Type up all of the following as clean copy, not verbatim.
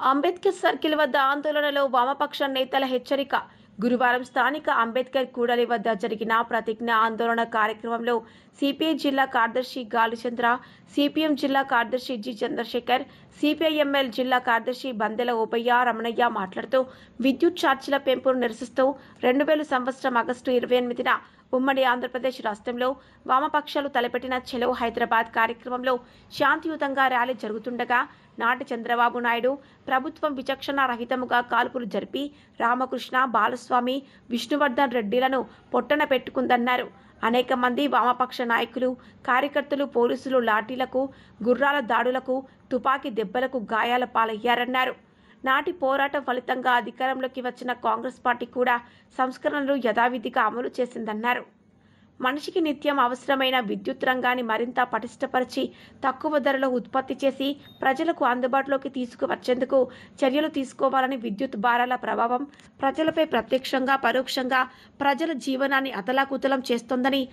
Ambedkar circle వద్ద ఆందోళనలో వామపక్ష నేతల హెచ్చరిక. గురువారం స్థానిక అంబేద్కర్ కూడలి వద్ద జరిగిన ప్రతిజ్ఞ ఆందోళన కార్యక్రమంలో సిపిఐ జిల్లా కార్యదర్శి గాలిచంద్ర, సిపిఎం జిల్లా కార్యదర్శి జి చంద్రశేఖర్, సిపిఐఎంఎల్ జిల్లా కార్యదర్శి బందెల ఓబయ్య రమణయ్య మాట్లాడుతూ విద్యుత్ ఛార్జీల పెంపును నిరసిస్తూ 2000 సంవత్సరం ఆగస్టు 28న ఉమ్మడి ఆంధ్రప్రదేశ్ రాష్ట్రంలో వామపక్షాలు తలపెట్టిన చలో హైదరాబాద్ కార్యక్రమంలో శాంతియుతంగా ర్యాలీ జరుగుతుండగా నాటి చంద్రబాబు నాయుడు ప్రభుత్వం విచక్షణ రహితముగా కాల్పులు జరిపి రామకృష్ణ, బాలస్వామి, విష్ణువర్ధన్ రెడ్డిలను పొట్టన పెట్టుకుందన్నారు. అనేక మంది వామపక్ష నాయకులు, కార్యకర్తలు పోలీసులు లాఠీలకు, గుర్రాల దాడులకు, తుపాకీ దెబ్బలకు గాయాల పాలయ్యారన్నారు. నాటి పోరాటం ఫలితంగా అధికారంలోకి వచ్చిన కాంగ్రెస్ పార్టీ కూడా సంస్కరణలు యథావిధిగా అమలు చేసిందన్నారు. మనిషికి నిత్యం అవసరమైన విద్యుత్ రంగాన్ని మరింత పటిష్టపరిచి తక్కువ ధరలో ఉత్పత్తి చేసి ప్రజలకు అందుబాటులోకి తీసుకువచ్చేందుకు చర్యలు తీసుకోవాలని, విద్యుత్ భారాల ప్రభావం ప్రజలపై ప్రత్యక్షంగా పరోక్షంగా ప్రజల జీవనాన్ని అతలాకుతలం చేస్తోందని,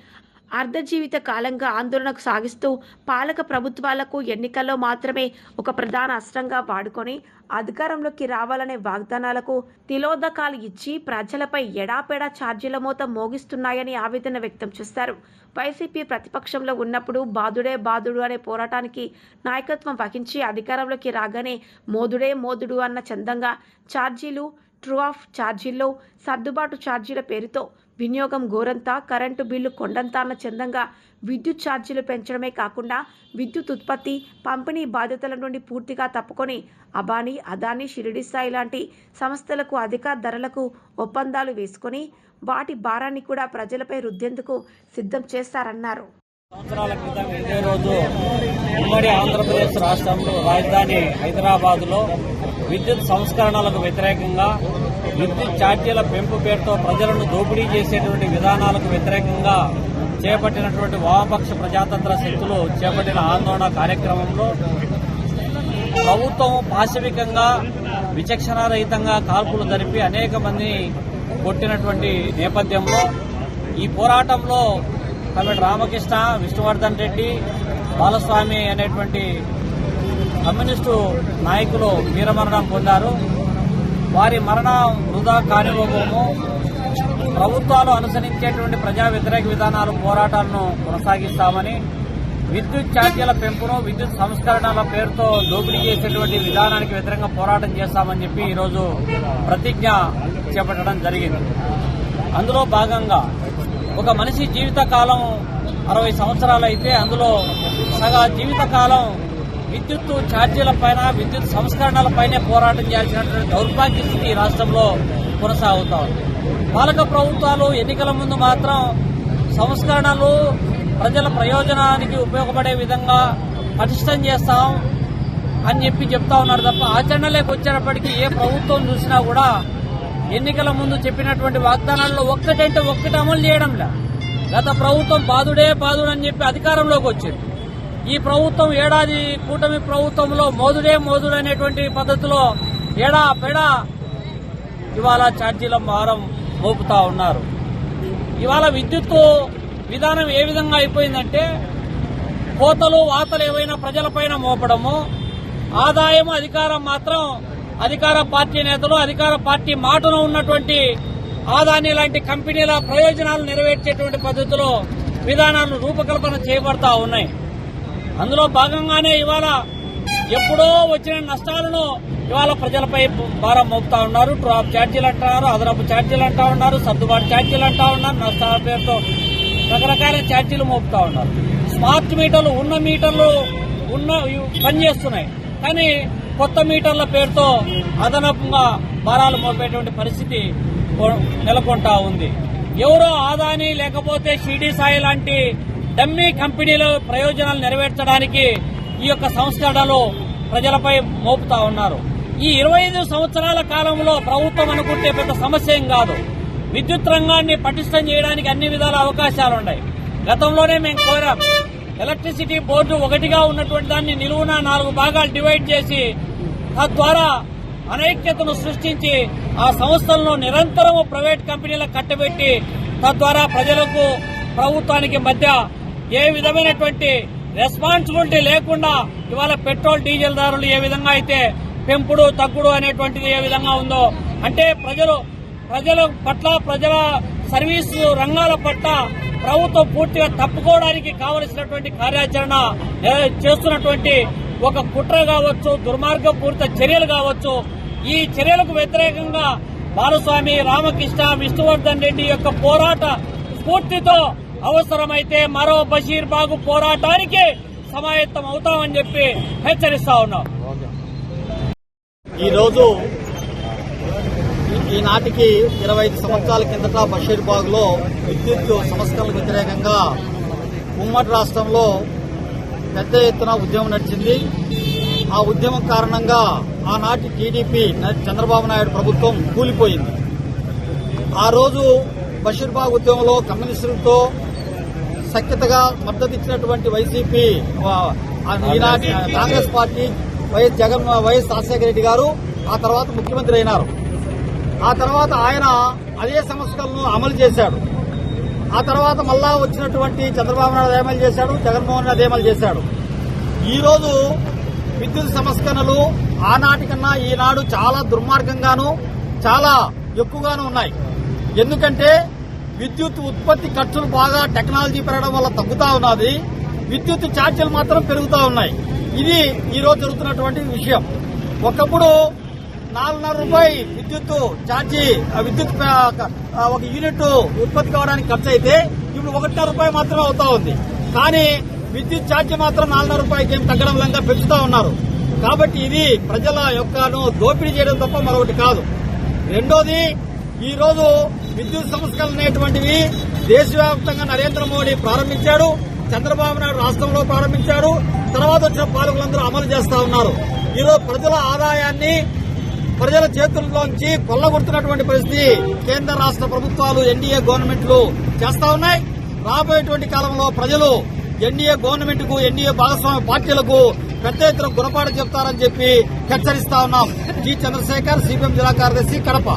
అర్ధజీవిత కాలంగా ఆందోళనకు సాగిస్తూ పాలక ప్రభుత్వాలకు ఎన్నికల్లో మాత్రమే ఒక ప్రధాన అస్త్రంగా వాడుకొని అధికారంలోకి రావాలనే వాగ్దానాలకు తిలోదకాలు ఇచ్చి ప్రజలపై ఎడాపెడా ఛార్జీల మోత మోగిస్తున్నాయని ఆవేదన వ్యక్తం చేశారు. వైసీపీ ప్రతిపక్షంలో ఉన్నప్పుడు బాదుడే బాదుడు అనే పోరాటానికి నాయకత్వం వహించి అధికారంలోకి రాగానే మోదుడే మోదుడు అన్న చందంగా ఛార్జీలు, ట్రూ ఆఫ్ ఛార్జీల్లో సర్దుబాటు ఛార్జీల పేరుతో వినియోగం గోరంతా, కరెంటు బిల్లు కొండంతా అన్న చందంగా విద్యుత్ ఛార్జీలు పెంచడమే కాకుండా విద్యుత్ ఉత్పత్తి, పంపిణీ బాధ్యతల నుండి పూర్తిగా తప్పుకొని అబానీ, అదానీ, షిరిడి సాయి లాంటి సంస్థలకు అధిక ధరలకు ఒప్పందాలు వేసుకొని వాటి భారాన్ని కూడా ప్రజలపై రుద్దేందుకు సిద్ధం చేస్తారన్నారు. సంవత్సరాల క్రితం ఇదే రోజు ఉమ్మడి ఆంధ్రప్రదేశ్ రాష్ట్రంలో రాజధాని హైదరాబాద్లో విద్యుత్ సంస్కరణలకు వ్యతిరేకంగా, విద్యుత్ ఛార్జీల పెంపు పేరుతో ప్రజలను దోపిడీ చేసేటువంటి విధానాలకు వ్యతిరేకంగా చేపట్టినటువంటి వామపక్ష ప్రజాతంత్ర శక్తులు చేపట్టిన ఆందోళన కార్యక్రమంలో ప్రభుత్వం పాశవికంగా, విచక్షణారహితంగా కాల్పులు జరిపి అనేక మందిని కొట్టినటువంటి నేపథ్యంలో ఈ పోరాటంలో కమిటీ రామకృష్ణ, విష్ణువర్ధన్ రెడ్డి, బాలస్వామి అనేటువంటి కమ్యూనిస్టు నాయకులు వీరమరణం పొందారు. వారి మరణం వృధా కానివ్వబోము. ప్రభుత్వాలు అనుసరించేటువంటి ప్రజా వ్యతిరేక విధానాలు, పోరాటాలను కొనసాగిస్తామని, విద్యుత్ ఛార్జీల పెంపును, విద్యుత్ సంస్కరణల పేరుతో దోపిడీ చేసేటువంటి విధానానికి వ్యతిరేకంగా పోరాటం చేస్తామని చెప్పి ఈరోజు ప్రతిజ్ఞ చేపట్టడం జరిగింది. అందులో భాగంగా ఒక మనిషి జీవితకాలం 60 సంవత్సరాలు అయితే అందులో సగా జీవితకాలం విద్యుత్ ఛార్జీలపైన, విద్యుత్ సంస్కరణలపైనే పోరాటం చేయాల్సినటువంటి దౌర్భాగ్య స్థితి రాష్ట్రంలో కొనసాగుతా ఉంది. పాలక ప్రభుత్వాలు ఎన్నికల ముందు మాత్రం సంస్కరణలు ప్రజల ప్రయోజనానికి ఉపయోగపడే విధంగా పటిష్టం చేస్తాం అని చెప్తా ఉన్నారు తప్ప ఆచరణలోకి వచ్చేటప్పటికీ ఏ ప్రభుత్వం చూసినా కూడా ఎన్నికల ముందు చెప్పినటువంటి వాగ్దానాల్లో ఒక్కటంటే ఒక్కటి అమలు చేయడంలే. గత ప్రభుత్వం బాదుడే బాదుడు అని చెప్పి అధికారంలోకి వచ్చింది. ఈ ప్రభుత్వం ఏడాది కూటమి ప్రభుత్వంలో మోదుడే మోదుడు అనేటువంటి పద్ధతిలో ఏడా పెడా ఇవాళ ఛార్జీల భారం మోపుతా ఉన్నారు. ఇవాళ విద్యుత్ విధానం ఏ విధంగా అయిపోయిందంటే కోతలు వాతలు ఏవైనా ప్రజలపైన మోపడము, ఆదాయం అధికారం మాత్రం అధికార పార్టీ నేతలు, అధికార పార్టీ మాటలో ఉన్నటువంటి ఆదాని లాంటి కంపెనీల ప్రయోజనాలు నెరవేర్చేటువంటి పద్ధతిలో విధానాలు రూపకల్పన చేయబడతా ఉన్నాయి. అందులో భాగంగానే ఇవాళ ఎప్పుడో వచ్చిన నష్టాలను ఇవాళ ప్రజలపై భారం మోపుతా ఉన్నారు. డ్రాప్ ఛార్జీలు అంటున్నారు, అదనపు ఛార్జీలు అంటా ఉన్నారు, సర్దుబాటు ఛార్జీలు అంటా ఉన్నారు, నష్టాల పేరుతో రకరకాల ఛార్జీలు మోపుతా ఉన్నారు. స్మార్ట్ మీటర్లు ఉన్న మీటర్లు పనిచేస్తున్నాయి, కానీ కొత్త మీటర్ల పేరుతో అదనపుగా భారాలు మోపేటువంటి పరిస్థితి నెలకొంటా ఉంది. ఎవరో ఆదాని లేకపోతే షిరిడి సాయి లాంటి డమ్మీ కంపెనీల ప్రయోజనాలు నెరవేర్చడానికి ఈ యొక్క సంస్కరణలు ప్రజలపై మోపుతా ఉన్నారు. ఈ 25 సంవత్సరాల కాలంలో ప్రభుత్వం అనుకుంటే పెద్ద సమస్య ఏం కాదు. విద్యుత్ రంగాన్ని పటిష్టం చేయడానికి అన్ని విధాల అవకాశాలున్నాయి. గతంలోనే మేము కోరాం, ఎలక్ట్రిసిటీ బోర్డు ఒకటిగా ఉన్నటువంటి దాన్ని నిలువున 4 భాగాలు డివైడ్ చేసి తద్వారా అనైక్యతను సృష్టించి ఆ సంస్థలను నిరంతరం ప్రైవేట్ కంపెనీలకు కట్టబెట్టి తద్వారా ప్రజలకు ప్రభుత్వానికి మధ్య ఏ విధమైనటువంటి రెస్పాన్సిబిలిటీ లేకుండా ఇవాళ పెట్రోల్ డీజిల్ ధరలు ఏ విధంగా అయితే పెంపుడు తగ్గుడు అనేటువంటిది ఏ విధంగా ఉందో, అంటే ప్రజల పట్ల, ప్రజల సర్వీసు రంగాల పట్ల ప్రభుత్వం పూర్తిగా తప్పుకోవడానికి కావలసినటువంటి కార్యాచరణ చేస్తున్నటువంటి ఒక కుట్ర కావచ్చు, దుర్మార్గపూరిత చర్యలు కావచ్చు. ఈ చర్యలకు వ్యతిరేకంగా బాలస్వామి, రామకృష్ణ, విష్ణువర్ధన్ రెడ్డి యొక్క పోరాట స్ఫూర్తితో అవసరమైతే మరో బషీర్ బాగు పోరాటానికి సమాయత్తం అవుతామని చెప్పి హెచ్చరిస్తా ఉన్నాం. ఈరోజు ఈనాటికి 25 సంవత్సరాల కిందట బషీర్బాగ్ లో విద్యుత్ సంస్కరణలకు వ్యతిరేకంగా ఉమ్మడి రాష్ట్రంలో పెద్ద ఎత్తున ఉద్యమం నడిచింది. ఆ ఉద్యమం కారణంగా ఆనాటి టీడీపీ చంద్రబాబు నాయుడు ప్రభుత్వం కూలిపోయింది. ఆ రోజు బషీర్బాగ్ ఉద్యమంలో కమ్యూనిస్టులతో సఖ్యతగా మద్దతు ఇచ్చినటువంటి వైసీపీ, ఈనాటి కాంగ్రెస్ పార్టీ వైఎస్ రాజశేఖర రెడ్డి గారు ఆ తర్వాత ముఖ్యమంత్రి అయినారు. ఆ తర్వాత ఆయన అదే సంస్కరణను అమలు చేశాడు. ఆ తర్వాత మళ్ళా వచ్చినటువంటి చంద్రబాబు నాయుడు అదే అమలు చేశాడు, జగన్మోహన్ రెడ్డి అదే అమలు చేశాడు. ఈ రోజు విద్యుత్ సంస్కరణలు ఆనాటి కన్నా ఈనాడు చాలా దుర్మార్గంగాను, చాలా ఎక్కువగాను ఉన్నాయి. ఎందుకంటే విద్యుత్ ఉత్పత్తి ఖర్చులు బాగా టెక్నాలజీ పెరగడం వల్ల తగ్గుతా ఉన్నది, విద్యుత్ ఛార్జీలు మాత్రం పెరుగుతా ఉన్నాయి. ఇది ఈ రోజు జరుగుతున్నటువంటి విషయం. ఒకప్పుడు 4.5 రూపాయలు విద్యుత్ ఛార్జీ, విద్యుత్ ఒక యూనిట్ ఉత్పత్తి కావడానికి ఖర్చు అయితే ఇప్పుడు 1.5 రూపాయి మాత్రమే అవుతా ఉంది. కానీ విద్యుత్ ఛార్జీ మాత్రం 4.5 రూపాయలకి ఏం తగ్గడం లేక పెంచుతా ఉన్నారు. కాబట్టి ఇది ప్రజల యొక్కను దోపిడీ చేయడం తప్ప మరొకటి కాదు. రెండోది, ఈ రోజు విద్యుత్ సంస్కరణలు అనేటువంటివి దేశవ్యాప్తంగా నరేంద్ర మోడీ ప్రారంభించాడు, చంద్రబాబు నాయుడు రాష్ట్రంలో ప్రారంభించాడు, తర్వాత వచ్చిన పాలకులందరూ అమలు చేస్తా ఉన్నారు. ఈరోజు ప్రజల ఆదాయాన్ని ప్రజల చేతుల్లోంచి కొల్లగొడుతున్నటువంటి పరిస్థితి కేంద్ర రాష్ట్ర ప్రభుత్వాలు, ఎన్డీఏ గవర్నమెంట్లు చేస్తా ఉన్నాయి. రాబోయేటువంటి కాలంలో ప్రజలు ఎన్డీఏ గవర్నమెంట్ కు, ఎన్డీఏ భాగస్వామ్య పార్టీలకు పెద్ద ఎత్తున గుణపాఠం చెప్తారని చెప్పి హెచ్చరిస్తా ఉన్నాం. జి చంద్రశేఖర్, సిపిఎం జిల్లా కార్యదర్శి, కడప.